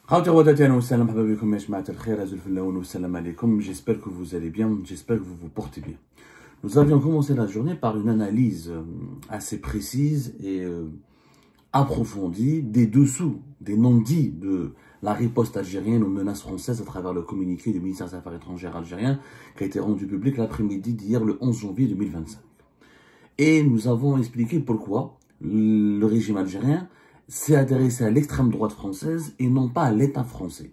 J'espère que vous allez bien, j'espère que vous vous portez bien. Nous avions commencé la journée par une analyse assez précise et approfondie des dessous, des non-dits de la riposte algérienne aux menaces françaises à travers le communiqué du ministère des Affaires étrangères algérien qui a été rendu public l'après-midi d'hier, le 11 janvier 2025. Et nous avons expliqué pourquoi le régime algérien s'est adressé à l'extrême droite française et non pas à l'État français.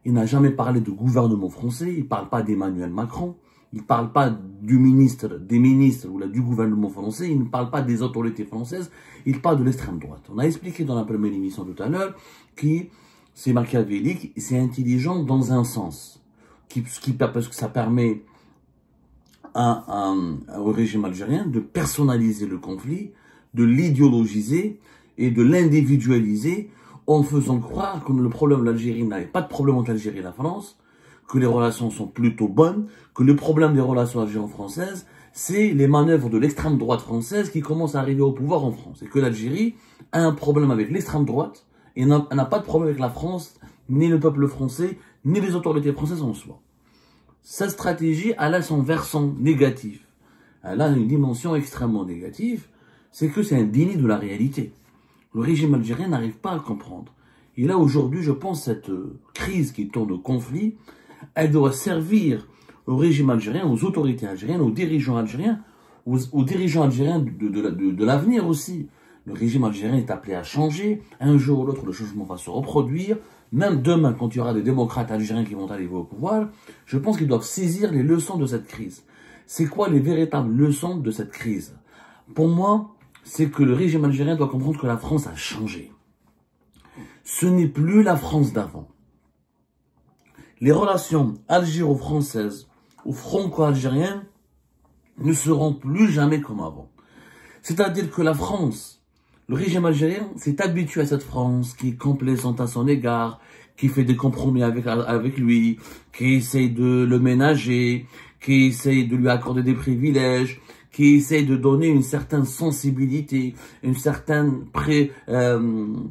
Il n'a jamais parlé de gouvernement français, il ne parle pas d'Emmanuel Macron, il ne parle pas des ministres ou du gouvernement français, il ne parle pas des autorités françaises, il parle de l'extrême droite. On a expliqué dans la première émission tout à l'heure que c'est machiavélique, c'est intelligent dans un sens, parce que ça permet au régime algérien de personnaliser le conflit, de l'idéologiser et de l'individualiser en faisant croire que le problème de l'Algérie n'avait pas de problème entre l'Algérie et la France, que les relations sont plutôt bonnes, que le problème des relations algéro-françaises, c'est les manœuvres de l'extrême droite française qui commencent à arriver au pouvoir en France. Et que l'Algérie a un problème avec l'extrême droite et n'a pas de problème avec la France, ni le peuple français, ni les autorités françaises en soi. Cette stratégie, elle a son versant négatif. Elle a une dimension extrêmement négative, c'est que c'est un déni de la réalité. Le régime algérien n'arrive pas à le comprendre. Et là, aujourd'hui, je pense cette crise qui tourne au conflit, elle doit servir au régime algérien, aux autorités algériennes, aux dirigeants algériens, aux dirigeants algériens de l'avenir aussi. Le régime algérien est appelé à changer. Un jour ou l'autre, le changement va se reproduire. Même demain, quand il y aura des démocrates algériens qui vont arriver au pouvoir, je pense qu'ils doivent saisir les leçons de cette crise. C'est quoi les véritables leçons de cette crise? Pour moi, c'est que le régime algérien doit comprendre que la France a changé. Ce n'est plus la France d'avant. Les relations algéro-françaises ou franco-algériennes ne seront plus jamais comme avant. C'est-à-dire que la France, le régime algérien s'est habitué à cette France qui est complaisante à son égard, qui fait des compromis avec lui, qui essaye de le ménager, qui essaye de lui accorder des privilèges, qui essaye de donner une certaine sensibilité, une certaine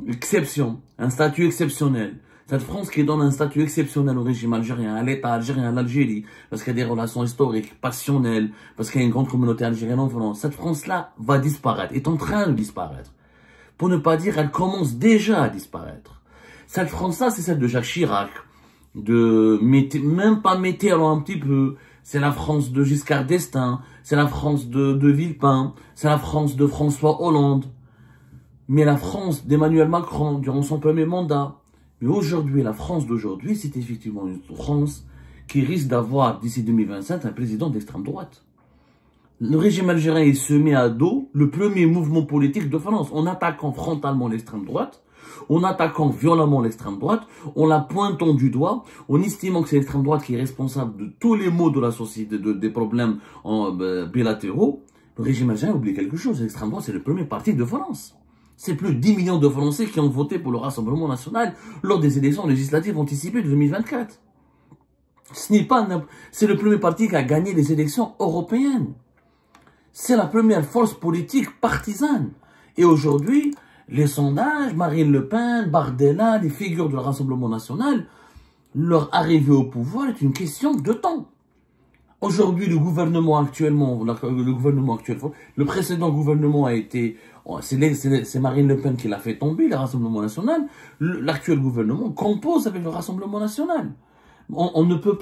exception, un statut exceptionnel. Cette France qui donne un statut exceptionnel au régime algérien, à l'État algérien, à l'Algérie, parce qu'il y a des relations historiques, passionnelles, parce qu'il y a une grande communauté algérienne en France. Cette France-là va disparaître, est en train de disparaître. Pour ne pas dire, elle commence déjà à disparaître. Cette France-là, c'est celle de Jacques Chirac, même pas Mitterrand un petit peu. C'est la France de Giscard d'Estaing, c'est la France de Villepin, c'est la France de François Hollande. Mais la France d'Emmanuel Macron, durant son premier mandat. Mais aujourd'hui, la France d'aujourd'hui, c'est effectivement une France qui risque d'avoir, d'ici 2027, un président d'extrême droite. Le régime algérien est semé à dos le premier mouvement politique de France, en attaquant frontalement l'extrême droite, en attaquant violemment l'extrême droite, en la pointant du doigt, en estimant que c'est l'extrême droite qui est responsable de tous les maux de la société, des problèmes bilatéraux. Le régime algérien oublie quelque chose, l'extrême droite c'est le premier parti de France. C'est plus de 10 millions de Français qui ont voté pour le Rassemblement national lors des élections législatives anticipées de 2024. C'est le premier parti qui a gagné les élections européennes. C'est la première force politique partisane. Et aujourd'hui, les sondages, Marine Le Pen, Bardella, les figures du Rassemblement national, leur arrivée au pouvoir est une question de temps. Aujourd'hui, le précédent gouvernement a été, c'est Marine Le Pen qui l'a fait tomber, le Rassemblement national. L'actuel gouvernement compose avec le Rassemblement national. On ne peut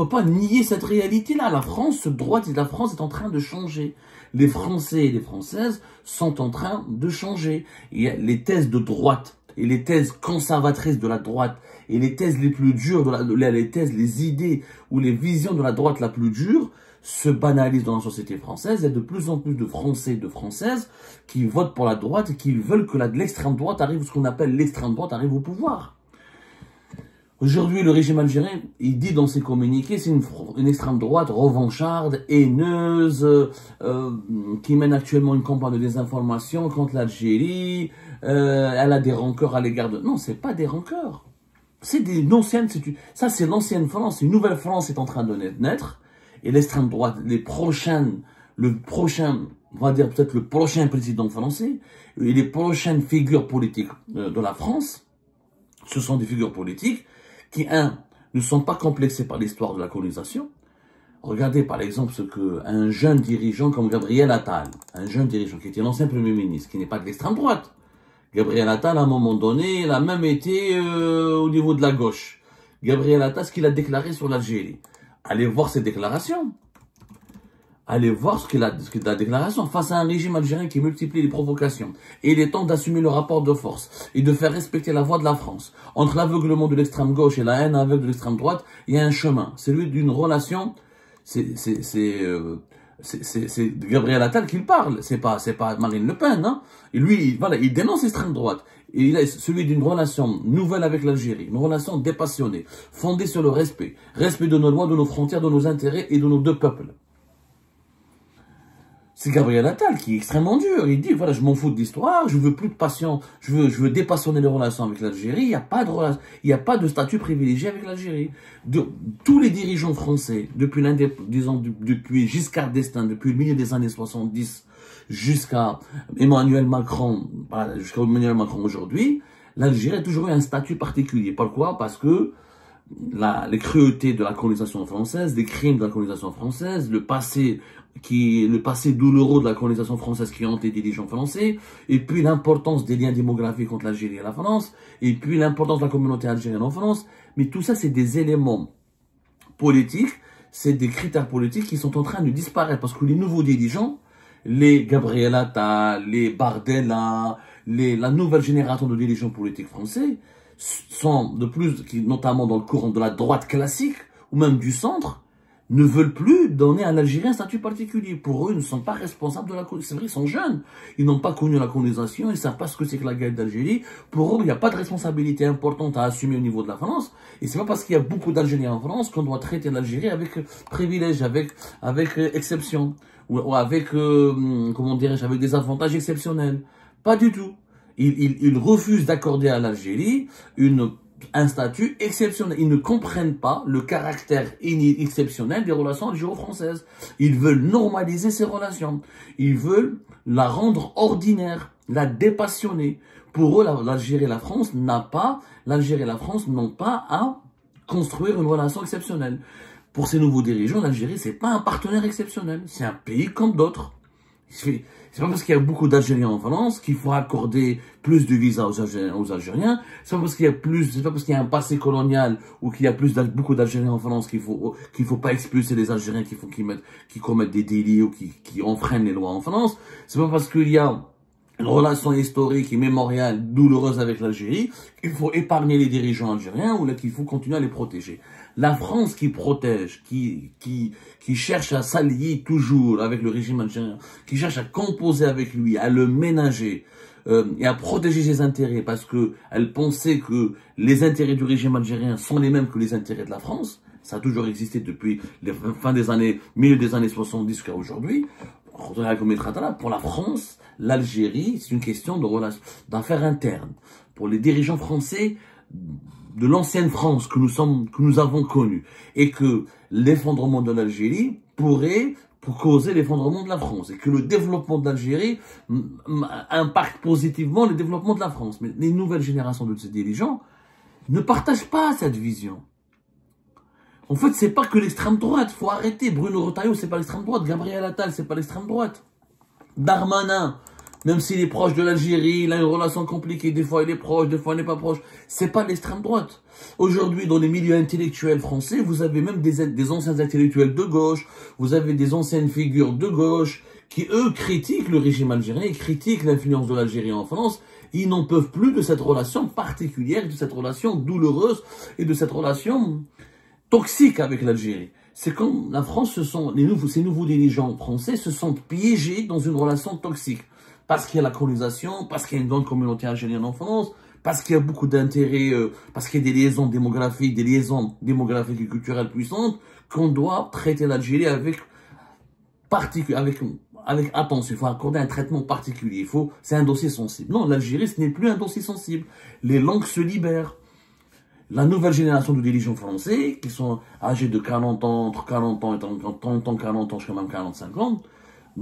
pas nier cette réalité-là. La France est en train de changer. Les Français et les Françaises sont en train de changer. Et les thèses de droite et les thèses conservatrices de la droite et les thèses les plus dures, les idées ou les visions de la droite la plus dure se banalisent dans la société française. Il y a de plus en plus de Français et de Françaises qui votent pour la droite et qui veulent que l'extrême droite arrive, ce qu'on appelle l'extrême droite arrive au pouvoir. Aujourd'hui, le régime algérien, il dit dans ses communiqués, c'est une extrême droite revancharde, haineuse, qui mène actuellement une campagne de désinformation contre l'Algérie, elle a des rancœurs à l'égard de... Non, c'est pas des rancœurs. C'est ça c'est l'ancienne France, une nouvelle France est en train de naître, et l'extrême droite, le prochain on va dire peut-être le prochain président français, et les prochaines figures politiques de la France, ce sont des figures politiques qui, ne sont pas complexées par l'histoire de la colonisation. Regardez par exemple ce qu'un jeune dirigeant comme Gabriel Attal, un jeune dirigeant qui était l'ancien Premier ministre, qui n'est pas de l'extrême droite. Gabriel Attal, à un moment donné, il a même été au niveau de la gauche. Gabriel Attal, ce qu'il a déclaré sur l'Algérie. Allez voir ses déclarations. Allez voir ce qu'il a la déclaration face à un régime algérien qui multiplie les provocations. Et il est temps d'assumer le rapport de force et de faire respecter la voix de la France. Entre l'aveuglement de l'extrême gauche et la haine aveugle de l'extrême droite, il y a un chemin. C'est celui d'une relation. C'est Gabriel Attal qui parle. C'est pas Marine Le Pen, hein. Et lui, voilà, il dénonce l'extrême droite. Et il est celui d'une relation nouvelle avec l'Algérie, une relation dépassionnée, fondée sur le respect. Respect de nos lois, de nos frontières, de nos intérêts et de nos deux peuples. C'est Gabriel Attal qui est extrêmement dur. Il dit, voilà, je m'en fous de l'histoire, je veux plus de passion, je veux dépassionner les relations avec l'Algérie. Il n'y a pas de relation, il n'y a pas de statut privilégié avec l'Algérie. Tous les dirigeants français, depuis Giscard d'Estaing, depuis le milieu des années 70, jusqu'à Emmanuel Macron, aujourd'hui, l'Algérie a toujours eu un statut particulier. Pourquoi? Parce que les cruautés de la colonisation française, les crimes de la colonisation française, le passé douloureux de la colonisation française qui hante les dirigeants français, et puis l'importance des liens démographiques entre l'Algérie et la France, et puis l'importance de la communauté algérienne en France. Mais tout ça, c'est des éléments politiques, c'est des critères politiques qui sont en train de disparaître, parce que les nouveaux dirigeants, les Gabriel Attal, les Bardella, la nouvelle génération de dirigeants politiques français, sont de plus, notamment dans le courant de la droite classique, ou même du centre, ne veulent plus donner à l'Algérie un statut particulier. Pour eux, ils ne sont pas responsables de la colonisation. C'est vrai, ils sont jeunes. Ils n'ont pas connu la colonisation, ils ne savent pas ce que c'est que la guerre d'Algérie. Pour eux, il n'y a pas de responsabilité importante à assumer au niveau de la France. Et c'est pas parce qu'il y a beaucoup d'Algériens en France qu'on doit traiter l'Algérie avec privilège, avec exception. Ou avec, comment dirais-je, avec des avantages exceptionnels. Pas du tout. Ils refusent d'accorder à l'Algérie un statut exceptionnel. Ils ne comprennent pas le caractère exceptionnel des relations algéro-françaises. Ils veulent normaliser ces relations. Ils veulent la rendre ordinaire, la dépassionner. Pour eux, l'Algérie et la France n'ont pas à construire une relation exceptionnelle. Pour ces nouveaux dirigeants, l'Algérie, c'est pas un partenaire exceptionnel. C'est un pays comme d'autres. C'est pas parce qu'il y a beaucoup d'Algériens en France qu'il faut accorder plus de visas aux Algériens. C'est pas parce qu'il y a un passé colonial ou qu'il y a beaucoup d'Algériens en France qu'il faut pas expulser les Algériens qui commettent des délits ou qui enfreignent les lois en France. C'est pas parce qu'il y a une relation historique et mémoriale douloureuse avec l'Algérie qu'il faut épargner les dirigeants algériens ou qu'il faut continuer à les protéger. La France qui protège, qui cherche à s'allier toujours avec le régime algérien, qui cherche à composer avec lui, à le ménager et à protéger ses intérêts parce que elle pensait que les intérêts du régime algérien sont les mêmes que les intérêts de la France. Ça a toujours existé depuis milieu des années 70 jusqu'à aujourd'hui. Pour la France, l'Algérie, c'est une question d'affaires internes. Pour les dirigeants français de l'ancienne France que nous avons connue, et que l'effondrement de l'Algérie pourrait causer l'effondrement de la France, et que le développement de l'Algérie impacte positivement le développement de la France. Mais les nouvelles générations de ces dirigeants ne partagent pas cette vision. En fait, c'est pas que l'extrême droite. Faut arrêter. Bruno Retailleau, c'est pas l'extrême droite. Gabriel Attal, c'est pas l'extrême droite. Darmanin, même s'il est proche de l'Algérie, il a une relation compliquée. Des fois, il est proche, des fois, il n'est pas proche. C'est pas l'extrême droite. Aujourd'hui, dans les milieux intellectuels français, vous avez même des anciens intellectuels de gauche. Vous avez des anciennes figures de gauche qui, eux, critiquent le régime algérien, critiquent l'influence de l'Algérie en France. Ils n'en peuvent plus de cette relation particulière, de cette relation douloureuse et de cette relation toxique avec l'Algérie. C'est comme la France, ces nouveaux dirigeants français se sont piégés dans une relation toxique. Parce qu'il y a la colonisation, parce qu'il y a une grande communauté algérienne en France, parce qu'il y a beaucoup d'intérêts, parce qu'il y a des liaisons démographiques et culturelles puissantes, qu'on doit traiter l'Algérie avec attention. Il faut accorder un traitement particulier. C'est un dossier sensible. Non, l'Algérie, ce n'est plus un dossier sensible. Les langues se libèrent. La nouvelle génération de dirigeants français, qui sont âgés de 40 ans, entre 40 ans et 30 ans, 40 ans jusqu'à même 45 ans,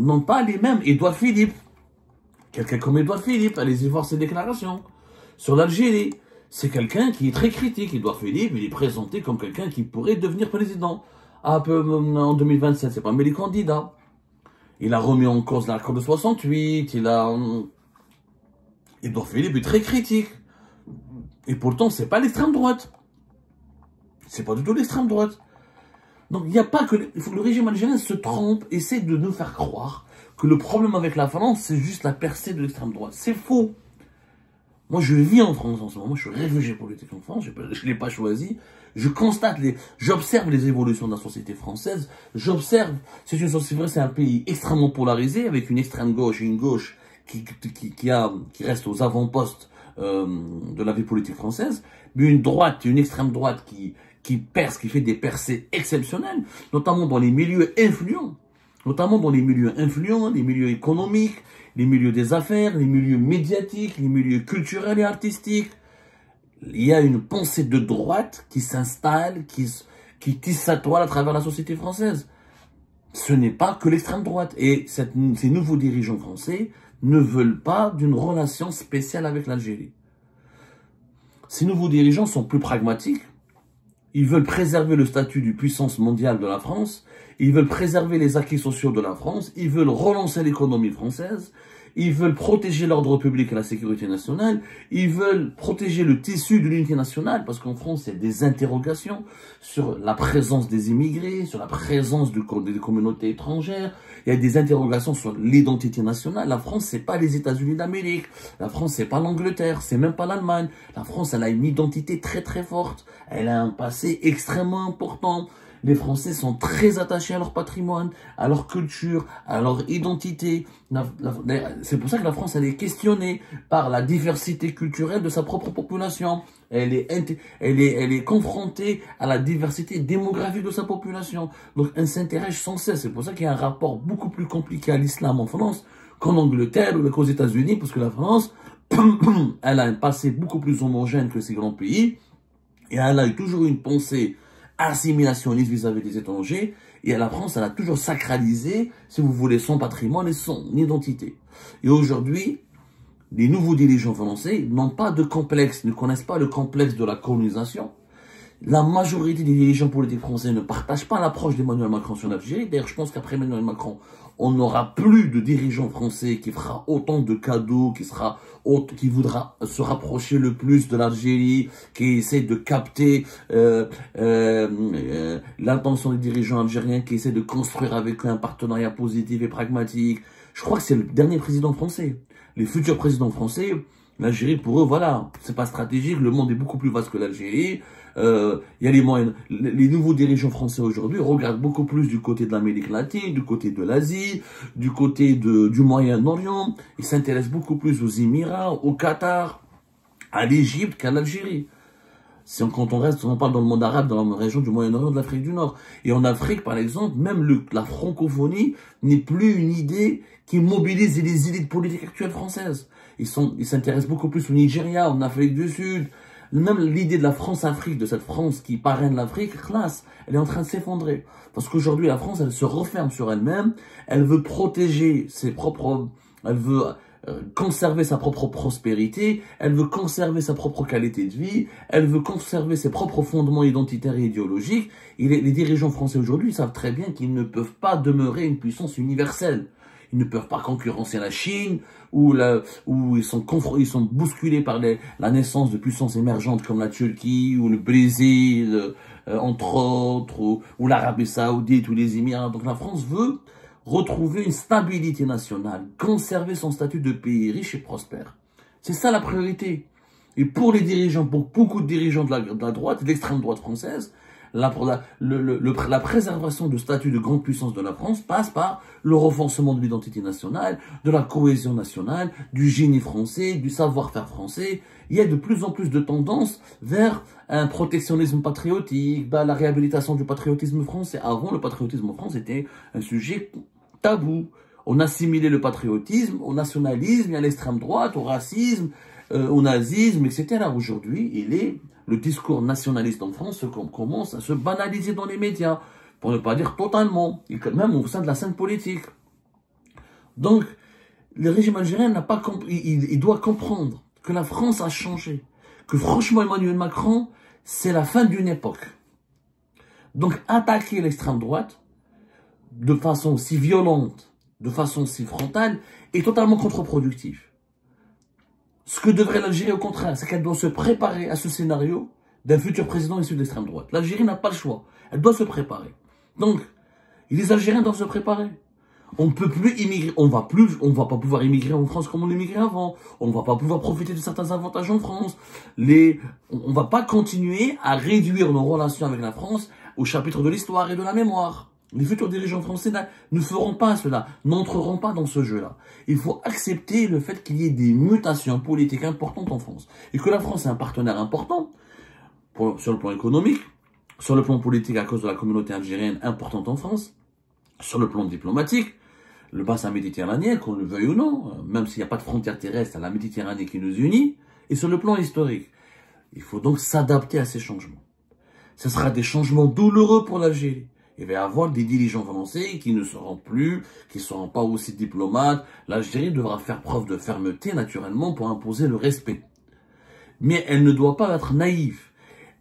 n'ont pas les mêmes. Édouard Philippe, quelqu'un comme Édouard Philippe, allez-y voir ses déclarations sur l'Algérie. C'est quelqu'un qui est très critique. Édouard Philippe, il est présenté comme quelqu'un qui pourrait devenir président. Un peu en 2027, c'est pas mais les candidats. Il a remis en cause l'accord de 68, Édouard Philippe est très critique. Et pourtant, c'est pas l'extrême droite. C'est pas du tout l'extrême droite. Donc, il n'y a pas que... Il faut que le régime algérien se trompe, essaie de nous faire croire que le problème avec la France, c'est juste la percée de l'extrême droite. C'est faux. Moi, je vis en France en ce moment. Je suis réfugié politique en France. Je ne l'ai pas choisi. Je constate j'observe les évolutions de la société française. J'observe, c'est un pays extrêmement polarisé avec une extrême gauche et une gauche qui reste aux avant-postes de la vie politique française, mais une extrême droite qui perce, qui fait des percées exceptionnelles, notamment dans les milieux influents, les milieux économiques, les milieux des affaires, les milieux médiatiques, les milieux culturels et artistiques. Il y a une pensée de droite qui s'installe, qui tisse sa toile à travers la société française. Ce n'est pas que l'extrême droite. Et ces nouveaux dirigeants français ne veulent pas d'une relation spéciale avec l'Algérie. Ces nouveaux dirigeants sont plus pragmatiques. Ils veulent préserver le statut de puissance mondiale de la France. Ils veulent préserver les acquis sociaux de la France. Ils veulent relancer l'économie française. Ils veulent protéger l'ordre public et la sécurité nationale. Ils veulent protéger le tissu de l'unité nationale, parce qu'en France, il y a des interrogations sur la présence des immigrés, sur la présence des communautés étrangères. Il y a des interrogations sur l'identité nationale. La France, c'est pas les États-Unis d'Amérique. La France, c'est pas l'Angleterre. C'est même pas l'Allemagne. La France, elle a une identité très très forte. Elle a un passé extrêmement important. Les Français sont très attachés à leur patrimoine, à leur culture, à leur identité. C'est pour ça que la France, elle est questionnée par la diversité culturelle de sa propre population. Elle est confrontée à la diversité démographique de sa population. Donc, elle s'interroge sans cesse. C'est pour ça qu'il y a un rapport beaucoup plus compliqué à l'islam en France qu'en Angleterre ou qu'aux États-Unis, parce que la France, elle a un passé beaucoup plus homogène que ces grands pays, et elle a eu toujours une pensée assimilationniste vis-à-vis des étrangers, et la France, elle a toujours sacralisé, si vous voulez, son patrimoine et son identité. Et aujourd'hui, les nouveaux dirigeants français n'ont pas de complexe, ne connaissent pas le complexe de la colonisation. La majorité des dirigeants politiques français ne partagent pas l'approche d'Emmanuel Macron sur l'Algérie. D'ailleurs, je pense qu'après Emmanuel Macron, on n'aura plus de dirigeants français qui fera autant de cadeaux, qui voudra se rapprocher le plus de l'Algérie, qui essaie de capter l'intention des dirigeants algériens, qui essaie de construire avec eux un partenariat positif et pragmatique. Je crois que c'est le dernier président français. Les futurs présidents français, l'Algérie, pour eux, voilà, c'est pas stratégique, le monde est beaucoup plus vaste que l'Algérie. Il y a les moyens. Les nouveaux dirigeants français aujourd'hui regardent beaucoup plus du côté de l'Amérique latine, du côté de l'Asie, du côté du Moyen-Orient. Ils s'intéressent beaucoup plus aux Émirats, au Qatar, à l'Égypte qu'à l'Algérie. Quand on parle dans le monde arabe, dans la région du Moyen-Orient, de l'Afrique du Nord. Et en Afrique, par exemple, même la francophonie n'est plus une idée qui mobilise les élites politiques actuelles françaises. Ils s'intéressent beaucoup plus au Nigeria, en Afrique du Sud. Même l'idée de la France-Afrique, de cette France qui parraine l'Afrique, classe, elle est en train de s'effondrer. Parce qu'aujourd'hui, la France, elle se referme sur elle-même. Elle veut protéger elle veut conserver sa propre prospérité, elle veut conserver sa propre qualité de vie, elle veut conserver ses propres fondements identitaires et idéologiques. Et les dirigeants français aujourd'hui savent très bien qu'ils ne peuvent pas demeurer une puissance universelle. Ils ne peuvent pas concurrencer la Chine, où ils sont bousculés par la naissance de puissances émergentes comme la Turquie, ou le Brésil, entre autres, ou l'Arabie Saoudite, ou les Émirats. Donc la France veut retrouver une stabilité nationale, conserver son statut de pays riche et prospère. C'est ça la priorité. Et pour les dirigeants, pour beaucoup de dirigeants de la droite, de l'extrême droite française, la préservation du statut de grande puissance de la France passe par le renforcement de l'identité nationale, de la cohésion nationale, du génie français, du savoir-faire français. Il y a de plus en plus de tendances vers un protectionnisme patriotique, la réhabilitation du patriotisme français. Avant, le patriotisme en France était un sujet tabou. On assimilait le patriotisme au nationalisme, à l'extrême droite, au racisme, au nazisme, etc. Aujourd'hui, le discours nationaliste en France commence à se banaliser dans les médias, pour ne pas dire totalement, et même au sein de la scène politique. Donc, le régime algérien n'a pas compris, il doit comprendre que la France a changé. Que franchement, Emmanuel Macron, c'est la fin d'une époque. Donc, attaquer l'extrême droite de façon si violente, de façon si frontale, est totalement contre-productif. Ce que devrait l'Algérie, au contraire, c'est qu'elle doit se préparer à ce scénario d'un futur président issu de l'extrême droite. L'Algérie n'a pas le choix. Elle doit se préparer. Donc, les Algériens doivent se préparer. On ne peut plus immigrer, on va pas pouvoir immigrer en France comme on immigrait avant. On ne va pas pouvoir profiter de certains avantages en France. On va pas continuer à réduire nos relations avec la France au chapitre de l'histoire et de la mémoire. Les futurs dirigeants français ne feront pas cela, n'entreront pas dans ce jeu-là. Il faut accepter le fait qu'il y ait des mutations politiques importantes en France. Et que la France est un partenaire important sur le plan économique, sur le plan politique à cause de la communauté algérienne importante en France, sur le plan diplomatique, le bassin méditerranéen, qu'on le veuille ou non, même s'il n'y a pas de frontière terrestre, c'est la Méditerranée qui nous unit, et sur le plan historique. Il faut donc s'adapter à ces changements. Ce sera des changements douloureux pour l'Algérie. Il va y avoir des dirigeants français qui ne seront plus, qui ne seront pas aussi diplomates. L'Algérie devra faire preuve de fermeté, naturellement, pour imposer le respect. Mais elle ne doit pas être naïve.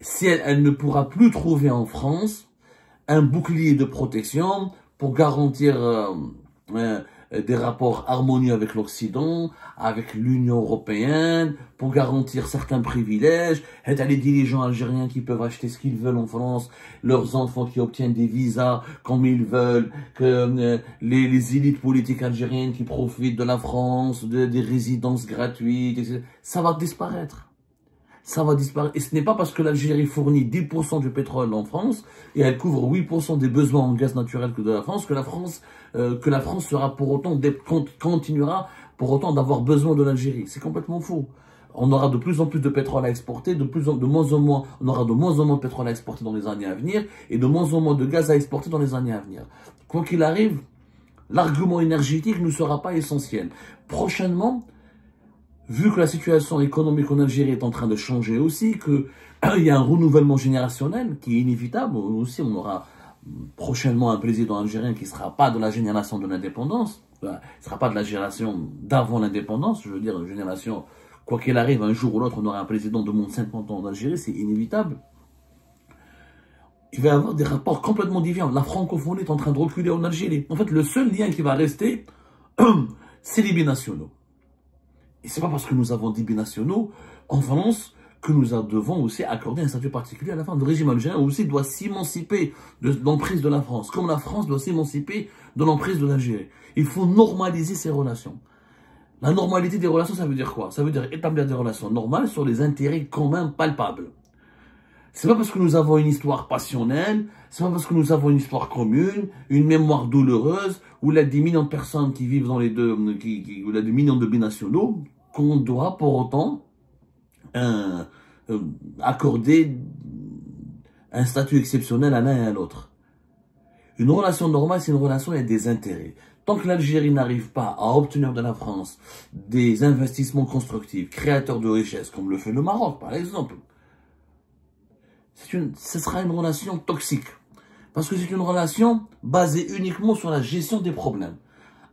Si elle ne pourra plus trouver en France un bouclier de protection pour garantir des rapports harmonieux avec l'Occident, avec l'Union européenne, pour garantir certains privilèges. Et t'as les dirigeants algériens qui peuvent acheter ce qu'ils veulent en France, leurs enfants qui obtiennent des visas comme ils veulent, que les élites politiques algériennes qui profitent de la France, des résidences gratuites, etc. Ça va disparaître. Ça va disparaître. Et ce n'est pas parce que l'Algérie fournit 10% du pétrole en France et elle couvre 8% des besoins en gaz naturel que de la France que la France sera pour autant continuera pour autant d'avoir besoin de l'Algérie. C'est complètement faux. On aura de plus en plus de pétrole à exporter, on aura de moins en moins de pétrole à exporter dans les années à venir et de moins en moins de gaz à exporter dans les années à venir. Quoi qu'il arrive, l'argument énergétique ne sera pas essentiel. Prochainement, vu que la situation économique en Algérie est en train de changer aussi, qu'il y a un renouvellement générationnel qui est inévitable, aussi on aura prochainement un président algérien qui ne sera pas de la génération de l'indépendance, ne sera pas de la génération d'avant l'indépendance, je veux dire une génération, quoi qu'il arrive, un jour ou l'autre on aura un président de moins de 50 ans en Algérie, c'est inévitable. Il va y avoir des rapports complètement différents. La francophonie est en train de reculer en Algérie. En fait, le seul lien qui va rester, c'est les binationaux. Et c'est pas parce que nous avons des binationaux en France que nous devons aussi accorder un statut particulier à la France. Le régime algérien aussi doit s'émanciper de l'emprise de la France, comme la France doit s'émanciper de l'emprise de l'Algérie. Il faut normaliser ces relations. La normalité des relations, ça veut dire quoi? Ça veut dire établir des relations normales sur les intérêts communs palpables. C'est pas parce que nous avons une histoire passionnelle, c'est pas parce que nous avons une histoire commune, une mémoire douloureuse, où il y a des millions de personnes qui vivent dans les deux, où il y a des millions de binationaux, qu'on doit pour autant accorder un statut exceptionnel à l'un et à l'autre. Une relation normale, c'est une relation où il y a des intérêts. Tant que l'Algérie n'arrive pas à obtenir de la France des investissements constructifs, créateurs de richesses, comme le fait le Maroc par exemple, ce sera une relation toxique. Parce que c'est une relation basée uniquement sur la gestion des problèmes.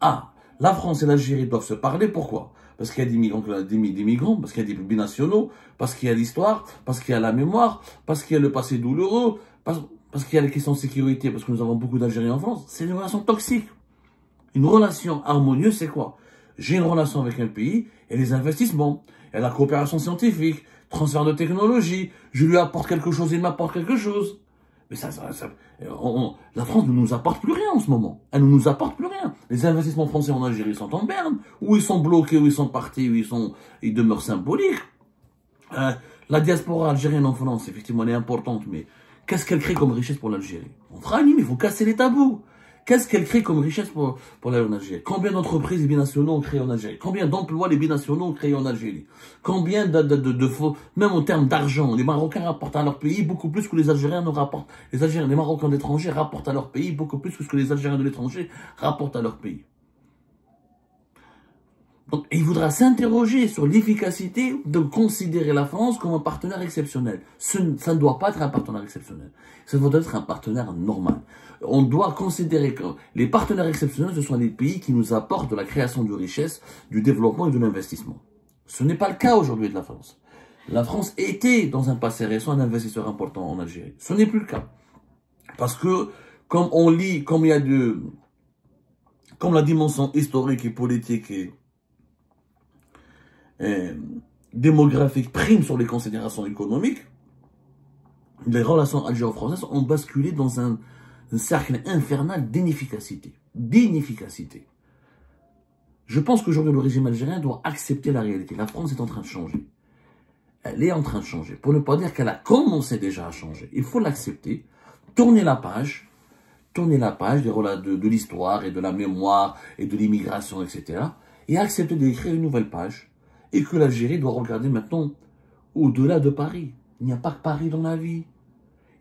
Ah, la France et l'Algérie doivent se parler, pourquoi? Parce qu'il y a des migrants, parce qu'il y a des binationaux, parce qu'il y a l'histoire, parce qu'il y a la mémoire, parce qu'il y a le passé douloureux, parce qu'il y a les questions de sécurité, parce que nous avons beaucoup d'Algériens en France. C'est une relation toxique. Une relation harmonieuse, c'est quoi? J'ai une relation avec un pays, et les investissements, et la coopération scientifique, transfert de technologie, je lui apporte quelque chose, il m'apporte quelque chose. Mais la France ne nous apporte plus rien en ce moment. Elle ne nous apporte plus rien. Les investissements français en Algérie sont en berne, ou ils sont bloqués, ou ils sont partis, ou ils demeurent symboliques. La diaspora algérienne en France, effectivement, elle est importante, mais qu'est-ce qu'elle crée comme richesse pour l'Algérie? On fera un livre, il faut casser les tabous. Qu'est-ce qu'elle crée comme richesse pour l'Algérie? Combien d'entreprises les binationaux ont créé en Algérie? Combien d'emplois les binationaux ont créé en Algérie? Combien de faux, même en termes d'argent, les Marocains rapportent à leur pays beaucoup plus que les Algériens ne rapportent. Les Marocains de l'étranger rapportent à leur pays beaucoup plus que ce que les Algériens de l'étranger rapportent à leur pays. Donc, il faudra s'interroger sur l'efficacité de considérer la France comme un partenaire exceptionnel. Ça ne doit pas être un partenaire exceptionnel. Ça doit être un partenaire normal. On doit considérer que les partenaires exceptionnels, ce sont les pays qui nous apportent de la création de richesse, du développement et de l'investissement. Ce n'est pas le cas aujourd'hui de la France. La France était, dans un passé récent, un investisseur important en Algérie. Ce n'est plus le cas. Parce que, comme on lit, comme la dimension historique et politique et démographique prime sur les considérations économiques, les relations algéro-françaises ont basculé dans un cercle infernal d'inefficacité. Je pense qu'aujourd'hui, le régime algérien doit accepter la réalité. La France est en train de changer. Elle est en train de changer. Pour ne pas dire qu'elle a commencé déjà à changer. Il faut l'accepter, tourner la page de l'histoire et de la mémoire et de l'immigration, etc. Et accepter d'écrire une nouvelle page. Et que l'Algérie doit regarder maintenant au-delà de Paris. Il n'y a pas que Paris dans la vie.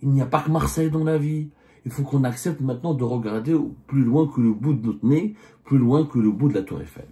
Il n'y a pas que Marseille dans la vie. Il faut qu'on accepte maintenant de regarder plus loin que le bout de notre nez, plus loin que le bout de la Tour Eiffel.